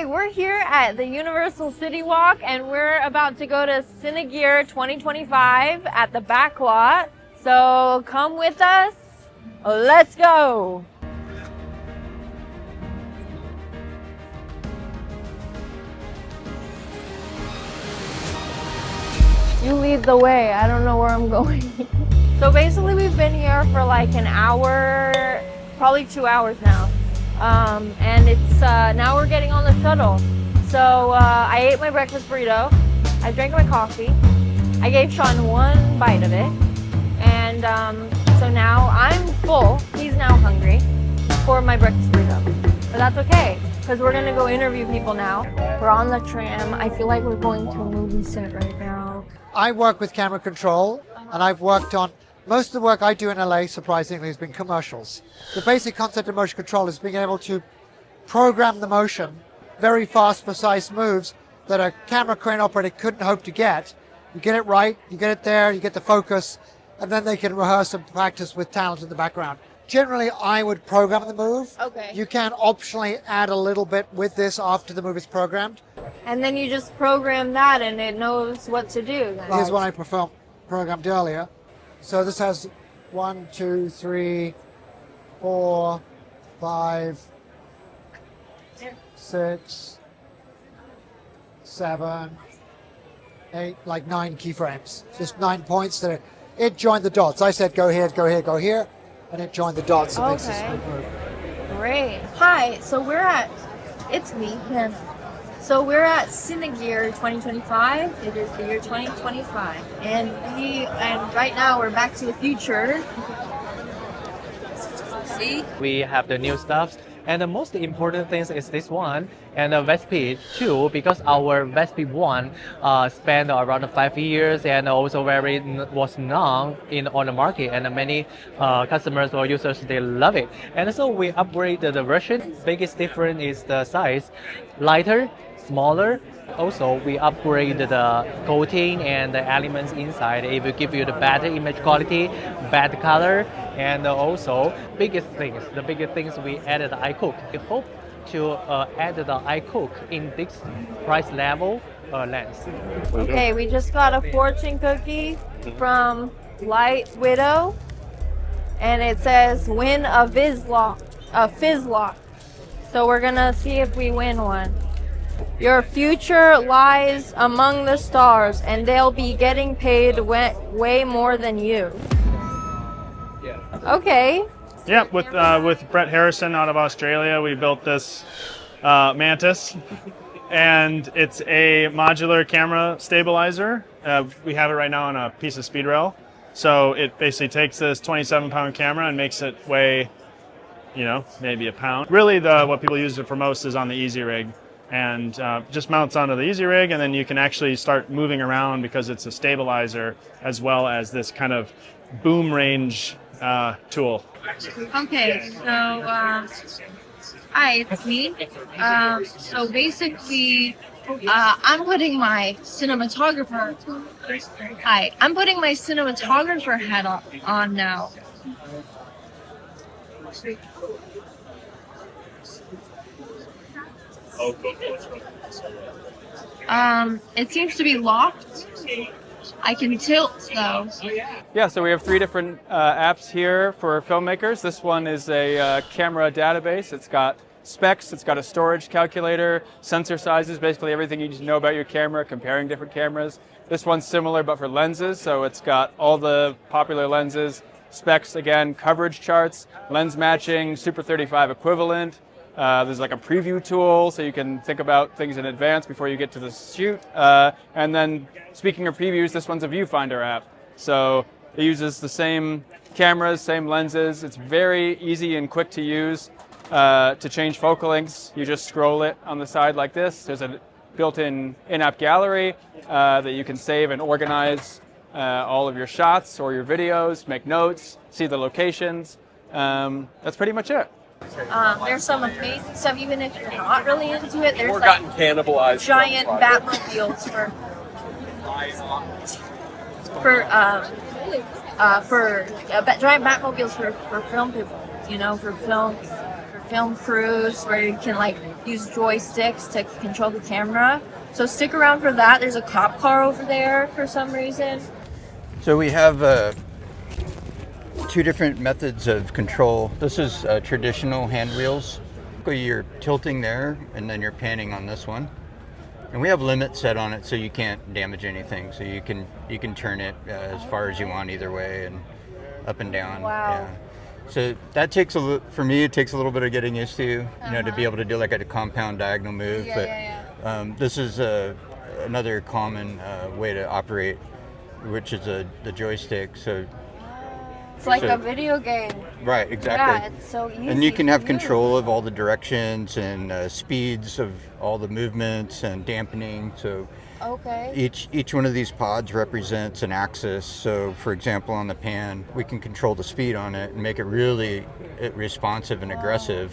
Hi, we're here at the Universal City Walk and we're about to go to Cinegear 2025 at the Backlot. So come with us. Let's go. You lead the way. I don't know where I'm going. So basically we've been here for like an hour, probably 2 hours now. And it's now we're getting on the shuttle. So I ate my breakfast burrito. I drank my coffee. I gave Sean one bite of it. And so now I'm full. He's now hungry for my breakfast burrito. But that's okay, because we're gonna go interview people now. We're on the tram. I feel like we're going to a movie set right now. I work with camera control, and I've worked on most of the work I do in LA, surprisingly, has been commercials. The basic concept of motion control is being able to program the motion, very fast, precise moves that a camera crane operator couldn't hope to get. You get it right, you get it there, you get the focus, and then they can rehearse and practice with talent in the background. Generally, I would program the move. Okay. You can optionally add a little bit with this after the move is programmed. And then you just program that and it knows what to do. Then. Here's what I programmed earlier. So this has 1, 2, 3, 4, 5, 6, 7, 8, like 9 keyframes. Just 9 points that it joined the dots. I said go here, go here, go here, and it joined the dots and makes this smooth move. Great. Hi, so it's me, Hannah. So we're at Cinegear 2025. It is the year 2025, and right now we're back to the future. See? We have the new stuff, and the most important thing is this one and the Vespi 2, because our Vespi 1 spent around 5 years and also was known on the market, and many customers or users, they love it. And so we upgraded the version. Biggest difference is the size, lighter, smaller. Also, we upgraded the coating and the elements inside. It will give you the better image quality, better color, and also the biggest things we added iCook. We hope to add the iCook in this price level lens. Okay, we just got a fortune cookie from Light Widow, and it says win a Fizzlock. So we're gonna see if we win one. Your future lies among the stars, and they'll be getting paid way more than you. Yeah. Okay. Yeah, with Brett Harrison out of Australia, we built this Mantis, and it's a modular camera stabilizer. We have it right now on a piece of speed rail. So it basically takes this 27-pound camera and makes it weigh, maybe a pound. Really, what people use it for most is on the Easy Rig. And just mounts onto the Easy Rig, and then you can actually start moving around because it's a stabilizer as well as this kind of boom range tool. Okay, so hi, it's me. So basically, I'm putting my cinematographer. Hi, I'm putting my cinematographer hat on now. It seems to be locked. I can tilt though. Yeah, so we have 3 different apps here for filmmakers. This one is a camera database. It's got specs, it's got a storage calculator, sensor sizes, basically everything you need to know about your camera, comparing different cameras. This one's similar but for lenses, so it's got all the popular lenses, specs again, coverage charts, lens matching, Super 35 equivalent. There's like a preview tool, so you can think about things in advance before you get to the shoot. And then, speaking of previews, this one's a viewfinder app. So it uses the same cameras, same lenses. It's very easy and quick to use. To change focal lengths, you just scroll it on the side like this. There's a built-in in-app gallery that you can save and organize all of your shots or your videos, make notes, see the locations. That's pretty much it. There's some amazing stuff, even if you're not really into it. There's gotten cannibalized giant Batmobiles giant Batmobiles for film people, for film crews where you can like use joysticks to control the camera. So stick around for that. There's a cop car over there for some reason. So we have two different methods of control. This is traditional hand wheels. You're tilting there and then you're panning on this one. And we have limits set on it so you can't damage anything. So you can turn it as far as you want either way and up and down. Wow. Yeah. So that takes for me, it takes a little bit of getting used to, you know, to be able to do like a compound diagonal move. This is another common way to operate, which is the joystick. So it's like a video game. Right, exactly. Yeah, it's so easy. And you can have control of all the directions and speeds of all the movements and dampening. So each one of these pods represents an axis. So for example, on the pan, we can control the speed on it and make it really responsive and aggressive,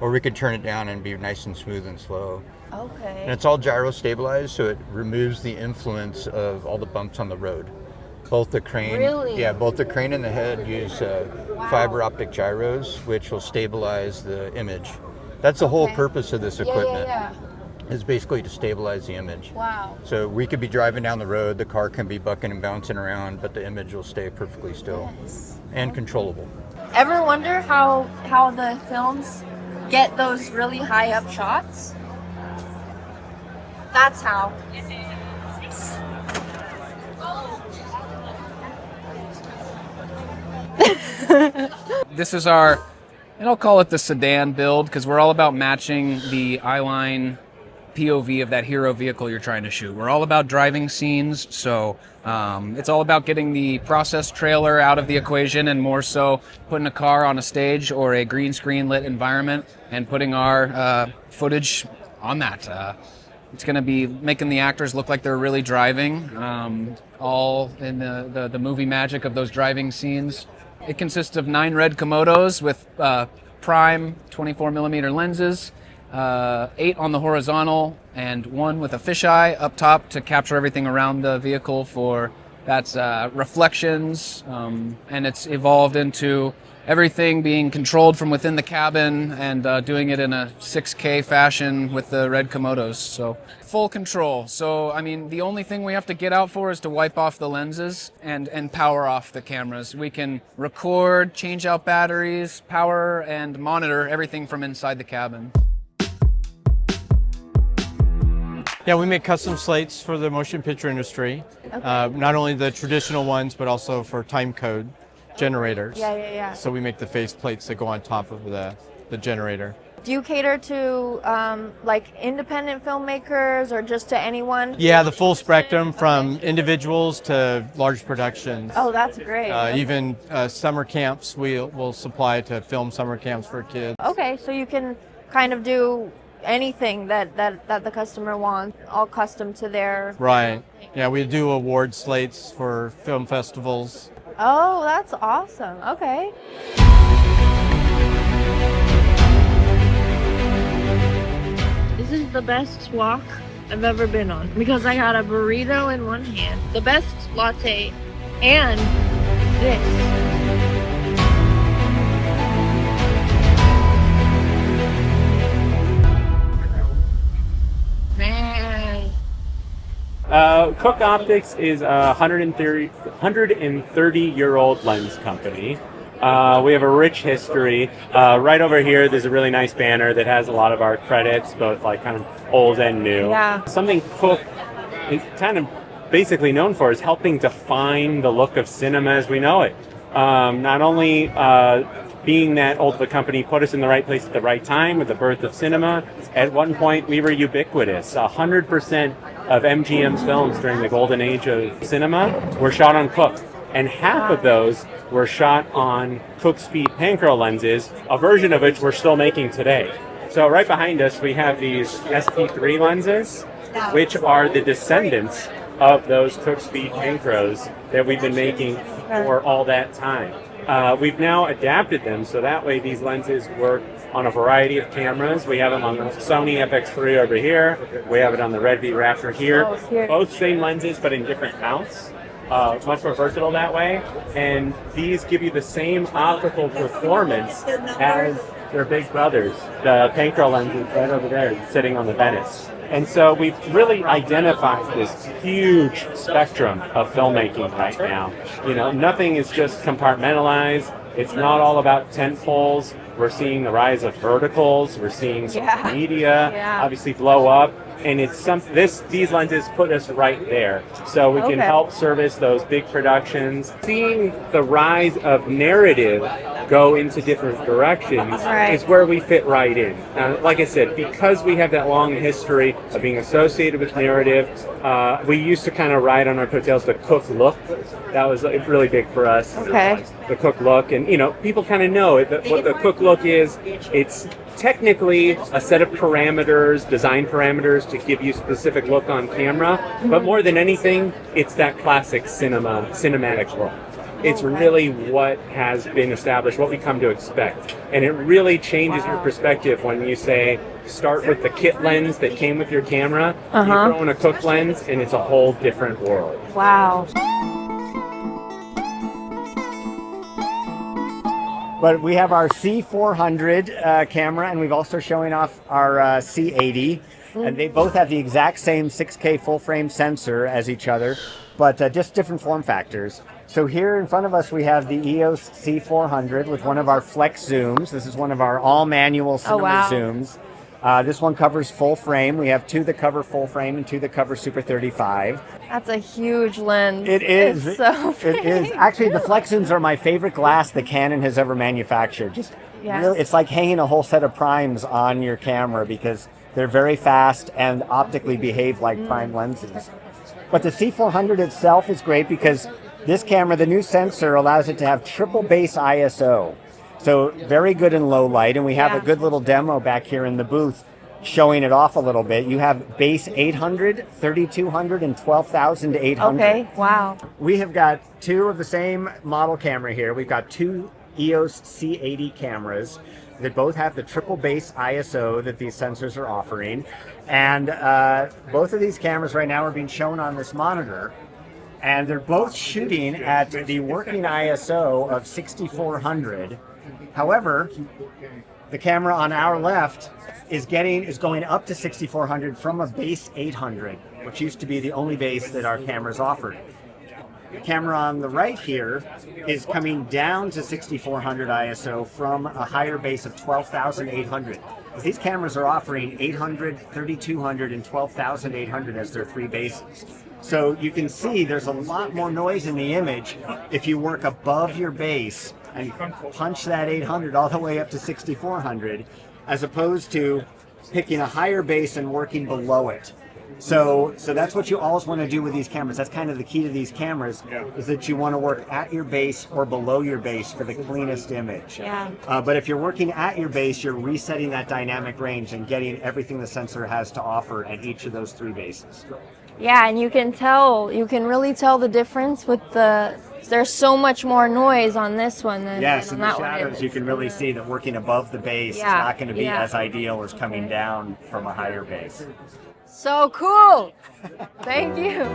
or we could turn it down and be nice and smooth and slow. Okay. And it's all gyro stabilized, so it removes the influence of all the bumps on the road. Both the crane, both the crane and the head use fiber optic gyros, which will stabilize the image. That's the whole purpose of this equipment. Is basically to stabilize the image. Wow. So we could be driving down the road, the car can be bucking and bouncing around, but the image will stay perfectly still and controllable. Ever wonder how the films get those really high up shots? That's how. This is our, and I'll call it the sedan build, because we're all about matching the eyeline POV of that hero vehicle you're trying to shoot. We're all about driving scenes, so it's all about getting the process trailer out of the equation and more so putting a car on a stage or a green screen lit environment and putting our footage on that. It's going to be making the actors look like they're really driving, all in the movie magic of those driving scenes. It consists of 9 Red Komodos with prime 24mm lenses, 8 on the horizontal, and 1 with a fisheye up top to capture everything around the vehicle for that's reflections, and it's evolved into everything being controlled from within the cabin and doing it in a 6K fashion with the Red Komodos. So full control. So, I mean, the only thing we have to get out for is to wipe off the lenses and power off the cameras. We can record, change out batteries, power, and monitor everything from inside the cabin. Yeah, we make custom slates for the motion picture industry. Not only the traditional ones, but also for time code generators. So we make the face plates that go on top of the generator. Do you cater to like independent filmmakers or just to anyone? Yeah, the full spectrum from individuals to large productions. Oh, that's great. Even summer camps, we'll supply to film summer camps for kids. Okay, so you can kind of do anything that the customer wants, all custom to their... Right. Yeah, we do award slates for film festivals. Oh, that's awesome. Okay. This is the best walk I've ever been on because I got a burrito in one hand, the best latte, and this. Cooke Optics is a 130-year-old lens company. We have a rich history. Right over here, there's a really nice banner that has a lot of our credits, both like kind of old and new. Yeah. Something Cooke is kind of basically known for is helping define the look of cinema as we know it. Not only being that old of a company put us in the right place at the right time with the birth of cinema. At one point, we were ubiquitous. 100% of MGM's films during the golden age of cinema were shot on Cooke. And half of those were shot on Cooke Speed Pancro lenses, a version of which we're still making today. So right behind us, we have these SP3 lenses, which are the descendants of those Cooke Speed Pancros that we've been making for all that time. We've now adapted them so that way these lenses work on a variety of cameras. We have them on the Sony FX3 over here. We have it on the Red V Raptor here. Both same lenses, but in different mounts. Much more versatile that way. And these give you the same optical performance as They're big brothers. The Pancro lens is right over there, sitting on the Venice. And so we've really identified this huge spectrum of filmmaking right now. You know, nothing is just compartmentalized. It's not all about tent poles. We're seeing the rise of verticals. We're seeing social media obviously blow up. And it's these lenses put us right there. So we can help service those big productions. Seeing the rise of narrative go into different directions is where we fit right in. Like I said, because we have that long history of being associated with narrative, we used to kind of ride on our coattails the Cooke look. That was really big for us. The Cooke look. And, you know, people kind of know what the Cooke look is. It's technically a set of parameters, design parameters to give you a specific look on camera, but more than anything, it's that classic cinematic look. It's really what has been established, what we come to expect. And it really changes your perspective when you say, start with the kit lens that came with your camera, you throw in a Cooke lens, and it's a whole different world. Wow. But we have our C400 camera, and we've also showing off our C80. And they both have the exact same 6K full frame sensor as each other, but just different form factors. So here in front of us, we have the EOS C400 with one of our flex zooms. This is one of our all manual cinema zooms. This one covers full frame. We have two that cover full frame and two that cover Super 35. That's a huge lens. It is. It's so big. It is. Actually, the flex zooms are my favorite glass that Canon has ever manufactured. Just really, it's like hanging a whole set of primes on your camera because they're very fast and optically behave like prime lenses. But the C400 itself is great because this camera, the new sensor, allows it to have triple base ISO. So very good in low light, and we have a good little demo back here in the booth showing it off a little bit. You have base 800, 3200, and 12,800. Okay, wow. We have got two of the same model camera here. We've got two EOS C80 cameras that both have the triple base ISO that these sensors are offering. And both of these cameras right now are being shown on this monitor. And they're both shooting at the working ISO of 6400. However, the camera on our left is going up to 6400 from a base 800, which used to be the only base that our cameras offered. The camera on the right here is coming down to 6400 ISO from a higher base of 12,800. These cameras are offering 800, 3200, and 12,800 as their three bases. So you can see there's a lot more noise in the image if you work above your base and punch that 800 all the way up to 6400, as opposed to picking a higher base and working below it. So that's what you always want to do with these cameras. That's kind of the key to these cameras, is that you want to work at your base or below your base for the cleanest image. But if you're working at your base, you're resetting that dynamic range and getting everything the sensor has to offer at each of those three bases. Yeah, and you can really tell the difference with there's so much more noise on this one than on that one. In the shadows, you can really see that working above the base is not going to be as ideal as coming down from a higher base. So cool! Thank you.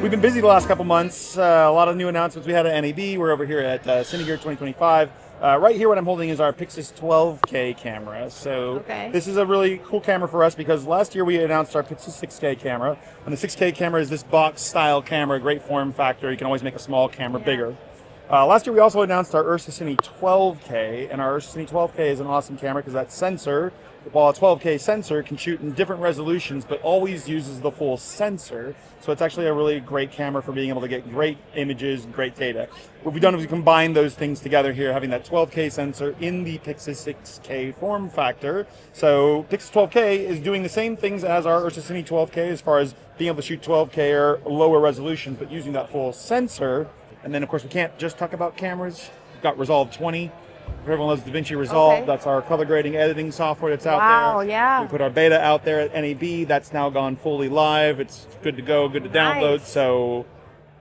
We've been busy the last couple months. A lot of new announcements we had at NAB. We're over here at Cinegear 2025. Right here, what I'm holding is our PIXAS 12K camera. So this is a really cool camera for us because last year we announced our PIXAS 6K camera. And the 6K camera is this box style camera, great form factor. You can always make a small camera bigger. Last year we also announced our Ursa Cine 12K, and our Ursa Cine 12K is an awesome camera because that sensor, while a 12K sensor can shoot in different resolutions, but always uses the full sensor. So it's actually a really great camera for being able to get great images and great data. What we've done is we combined those things together here, having that 12K sensor in the PIXAS 6K form factor. So PIXAS 12K is doing the same things as our Ursa Cine 12K as far as being able to shoot 12K or lower resolutions, but using that full sensor. And then, of course, we can't just talk about cameras. We've got Resolve 20. Everyone loves DaVinci Resolve. That's our color grading editing software that's out there. We put our beta out there at NAB. That's now gone fully live. It's good to go, good to download. So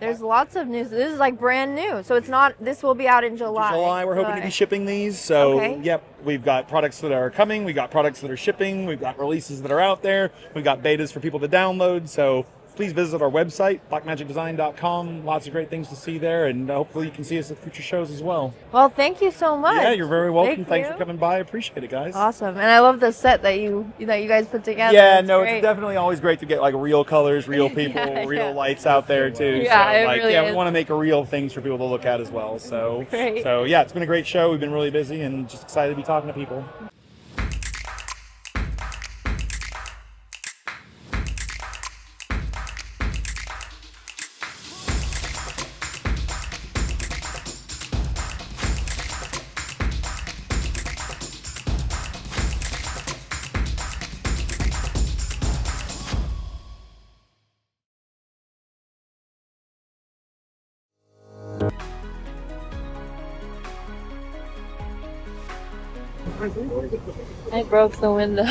There's lots of news. This is like brand new, so it's not. This will be out in July. July, we're hoping to be shipping these. So, Okay. yep, we've got products that are coming. We've got products that are shipping. We've got releases that are out there. We've got betas for people to download. So please visit our website, blackmagicdesign.com. Lots of great things to see there, and hopefully you can see us at future shows as well. Well, thank you so much. Yeah, you're very welcome. Thanks for coming by. I appreciate it, guys. Awesome, and I love the set that you guys put together. Yeah, It's no, great. it's definitely always great to get like real colors, real people, real lights out there too. Yeah, so, it like, really yeah, we is. want to make real things for people to look at as well. So, Great. so yeah, it's been a great show. We've been really busy and just excited to be talking to people. I broke the window.